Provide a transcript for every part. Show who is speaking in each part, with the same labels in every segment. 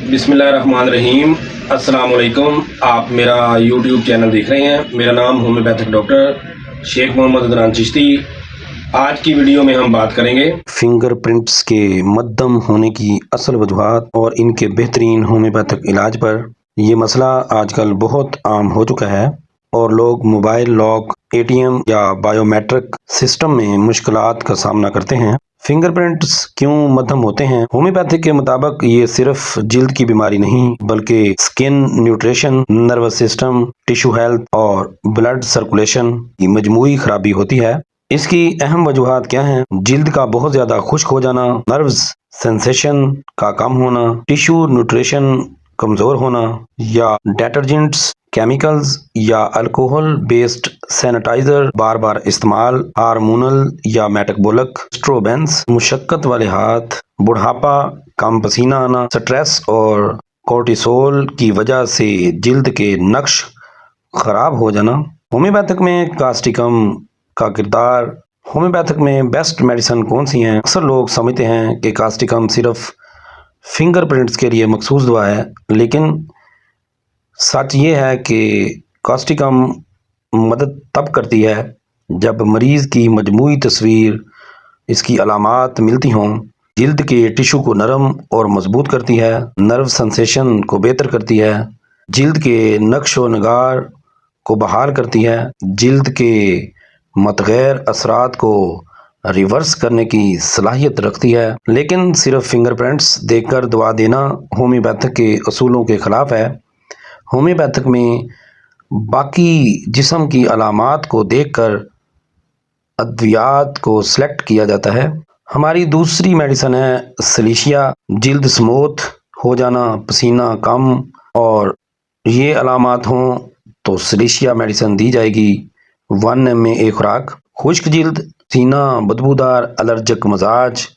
Speaker 1: बिस्मिल्लाहिर्रहमानिर्रहीम। अस्सलाम वालेकुम। आप मेरा यूट्यूब चैनल देख रहे हैं। मेरा नाम होम्योपैथिक डॉक्टर शेख मोहम्मद अदनान चिश्ती। आज की वीडियो में हम बात करेंगे फिंगरप्रिंट्स के मद्दम होने की असल वजूहात और इनके बेहतरीन होम्योपैथिक इलाज पर। ये मसला आजकल बहुत आम हो चुका है और लोग मोबाइल लॉक, एटीएम या बायोमेट्रिक सिस्टम में मुश्किलात का सामना करते हैं। फिंगरप्रिंट्स क्यों मध्यम होते हैं? होम्योपैथिक के मुताबिक ये सिर्फ जिल्द की बीमारी नहीं बल्कि skin, nutrition, nervous system, tissue health और ब्लड सर्कुलेशन की मजमूई खराबी होती है। इसकी अहम वजूहात क्या हैं? जिल्द का बहुत ज़्यादा खुश्क हो जाना, नर्व्स सेंसेशन का कम होना, टिश्यू न्यूट्रिशन कमज़ोर होना, या डिटर्जेंट्स, केमिकल्स या अल्कोहल बेस्ड सैनिटाइजर बार बार इस्तेमाल, हार्मोनल या मेटाबॉलिक डिस्टर्बेंस, मुशक्कत वाले हाथ, बुढ़ापा, कम पसीना आना, स्ट्रेस और कोर्टिसोल की वजह से जिल्द के नक्श खराब हो जाना। होम्योपैथिक में कास्टिकम का किरदार। होम्योपैथिक में बेस्ट मेडिसिन कौन सी हैं? अक्सर लोग समझते हैं कि कास्टिकम सिर्फ फिंगरप्रिंट्स के लिए मखसूस दवा है, लेकिन सच ये है कि कास्टिकम मदद तब करती है जब मरीज़ की मजमूई तस्वीर, इसकी अलामात मिलती हों। जिल्द के टिश्यू को नरम और मजबूत करती है, नर्व सेंसेशन को बेहतर करती है, जिल्द के नक्श व नगार को बहाल करती है, जिल्द के मतगैर असरात को रिवर्स करने की सलाहियत रखती है। लेकिन सिर्फ फिंगरप्रिंट्स देखकर दवा देना होम्योपैथिक के असूलों के ख़िलाफ़ है। होम्योपैथिक में बाकी जिस्म की अलामात को देखकर अद्वियात को सेलेक्ट किया जाता है। हमारी दूसरी मेडिसिन है सलीशिया। जिल्द स्मूथ हो जाना, पसीना कम और ये अलामात हों तो सलीशिया मेडिसिन दी जाएगी 1 mg एक खुराक। खुश्क जिल्द, सीना, बदबूदार, एलर्जिक मजाज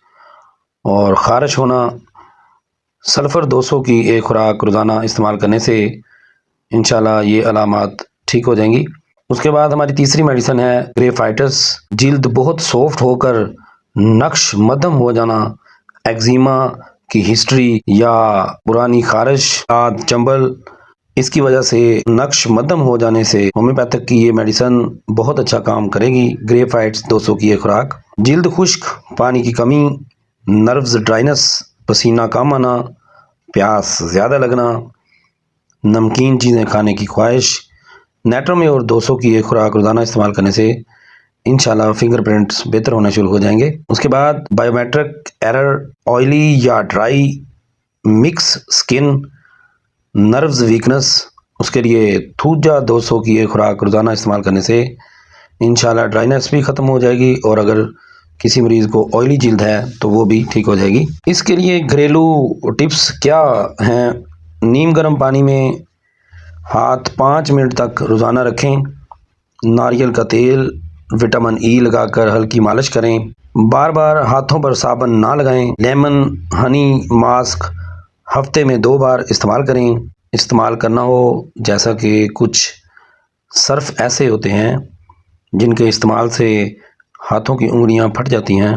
Speaker 1: और ख़ारिश होना, सल्फ़र 200 की एक खुराक रोज़ाना इस्तेमाल करने से इंशाल्लाह ये अलामात ठीक हो जाएंगी। उसके बाद हमारी तीसरी मेडिसिन है ग्रेफाइटिस। जिल्द बहुत सॉफ्ट होकर नक्श मध्यम हो जाना, एक्जिमा की हिस्ट्री या पुरानी खारिश, दांत, चंबल, इसकी वजह से नक्श मध्यम हो जाने से होम्योपैथिक की ये मेडिसिन बहुत अच्छा काम करेगी। ग्रेफाइट्स 200 की एक खुराक। जिल्द खुश्क, पानी की कमी, नर्व्स ड्राइनेस, पसीना कम आना, प्यास ज़्यादा लगना, नमकीन चीज़ें खाने की ख्वाहिश, नेट्रोमे और 200 की एक खुराक रोज़ाना इस्तेमाल करने से इंशाल्लाह फिंगरप्रिंट्स बेहतर होने शुरू हो जाएंगे। उसके बाद बायोमेट्रिक एरर, ऑयली या dry mix skin, nerves weakness, उसके लिए थूजा 200 की एक खुराक रोज़ाना इस्तेमाल करने से इंशाल्लाह ड्राइनेस भी ख़त्म हो जाएगी और अगर किसी मरीज़ को ऑयली जिल्द है तो वो भी ठीक हो जाएगी। इसके लिए घरेलू टिप्स क्या हैं? नीम गर्म पानी में हाथ 5 मिनट तक रोज़ाना रखें। नारियल का तेल, विटामिन ई लगाकर हल्की मालिश करें। बार बार हाथों पर साबुन ना लगाएं। लेमन हनी मास्क हफ्ते में 2 बार इस्तेमाल करें। इस्तेमाल करना हो जैसा कि कुछ सर्फ ऐसे होते हैं जिनके इस्तेमाल से हाथों की उंगलियां फट जाती हैं,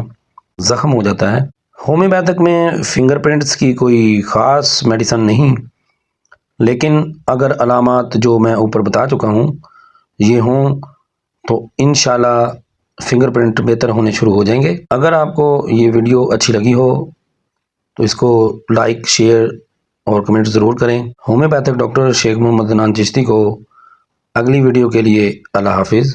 Speaker 1: ज़ख्म हो जाता है। होम्योपैथिक में फिंगरप्रिंट्स की कोई ख़ास मेडिसिन नहीं, लेकिन अगर अलामात जो मैं ऊपर बता चुका हूँ ये हों तो इंशाल्लाह फिंगरप्रिंट बेहतर होने शुरू हो जाएंगे। अगर आपको ये वीडियो अच्छी लगी हो तो इसको लाइक, शेयर और कमेंट ज़रूर करें। होम्योपैथिक डॉक्टर शेख मोहम्मद अदनान चिश्ती को अगली वीडियो के लिए अल्लाह हाफिज़।